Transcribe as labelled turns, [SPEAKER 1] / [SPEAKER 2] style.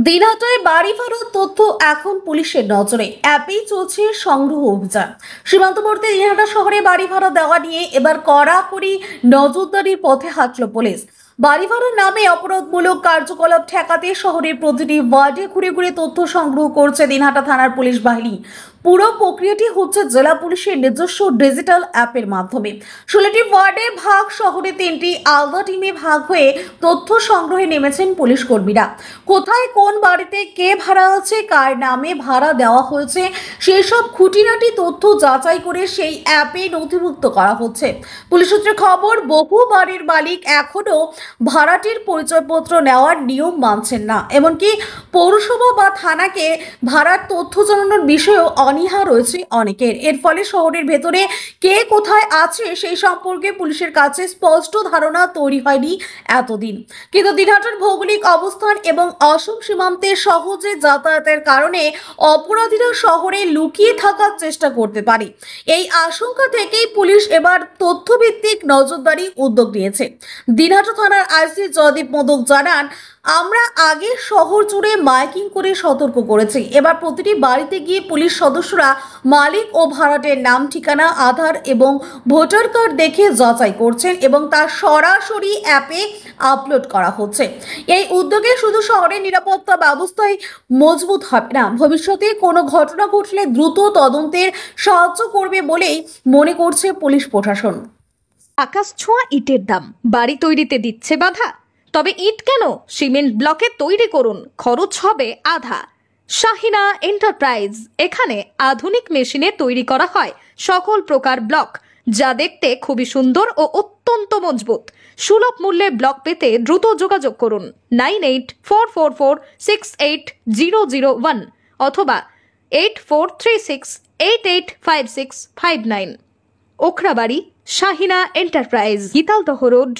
[SPEAKER 1] দিনহাটায় বাড়ি ভাড়ার তথ্য এখন পুলিশের নজরে, অ্যাপেই চলছে সংগ্রহ অভিযান। সীমান্তবর্তী দিনহাটা শহরে বাড়ি ভাড়া দেওয়া নিয়ে এবার কড়াকড়ি নজরদারির পথে হাঁটল পুলিশ। বাড়ি ভাড়ার নামে অপরাধমূলক কার্যকলাপ ঠেকাতে শহরের প্রতিটি ওয়ার্ডে ঘুরে ঘুরে তথ্য সংগ্রহ করছে দিনহাটা থানার পুলিশ বাহিনী। পুরো প্রক্রিয়াটি হচ্ছে জেলা পুলিশের নিজস্ব ডিজিটাল অ্যাপের মাধ্যমে। 16টি ওয়ার্ডে ভাগ, শহরে 3টি আলাদা টিমে ভাগ হয়ে তথ্য সংগ্রহে নেমেছেন পুলিশ কর্মীরা। কোথায় কোন বাড়িতে কে ভাড়া আছে, কার নামে ভাড়া দেওয়া হয়েছে, সেই সব খুঁটিনাটি তথ্য যাচাই করে সেই অ্যাপে নথিভুক্ত করা হচ্ছে। পুলিশ সূত্রে খবর, বহু বাড়ির মালিক এখনো ভাড়াটির পরিচয়পত্র নেওয়ার নিয়ম মানছেন না। এমনকি পৌরসভা বা থানাকে ভাড়ার তথ্য জানানোর বিষয়েও অনীহা রয়েছে অনেকের। এর ফলে শহরের ভেতরে কে কোথায় আছে সেই সম্পর্কে পুলিশের কাছে স্পষ্ট ধারণা তৈরি হয়নি এতদিন। কিন্তু দিনহাটার ভৌগোলিক অবস্থান এবং অসম সীমান্তে সহজে যাতায়াতের কারণে অপরাধীরা শহরে লুকিয়ে থাকার চেষ্টা করতে পারে। এই আশঙ্কা থেকেই পুলিশ এবার তথ্যভিত্তিক নজরদারি উদ্যোগ নিয়েছে। দিনহাটা থানার আইসি জয়দীপ মোদক জানান, আমরা আগে শহর জুড়ে মাইকিং করে সতর্ক করেছি। এবার প্রতিটি বাড়িতে গিয়ে পুলিশ সদস্যরা মালিক ও ভাড়াটের নাম, ঠিকানা, আধার এবং ভোটার কার্ড দেখে যাচাই করছেন এবং তা সরাসরি অ্যাপে আপলোড করা হচ্ছে। এই উদ্যোগে শুধু শহরের নিরাপত্তা ব্যবস্থায় মজবুত হবে না, ভবিষ্যতে কোনো ঘটনা ঘটলে দ্রুত তদন্তের সাহায্য করবে বলেই মনে করছে পুলিশ প্রশাসন।
[SPEAKER 2] আকাশ ছোঁয়া ইটের দাম বাড়ি তৈরিতে দিচ্ছে বাধা? তবে ইট কেন, সিমেন্ট ব্লকে তৈরি করুন, খরচ হবে আধা। শাহিনা এন্টারপ্রাইজ, এখানে আধুনিক মেশিনে তৈরি করা হয় সকল প্রকার ব্লক, যা দেখতে খুবই সুন্দর ও অত্যন্ত মজবুত। সুলভ মূল্যে ব্লক পেতে দ্রুত যোগাযোগ করুন 9844468001 অথবা 8436885659। Okhrabari, Shahina enterprise, Gitaldaha road.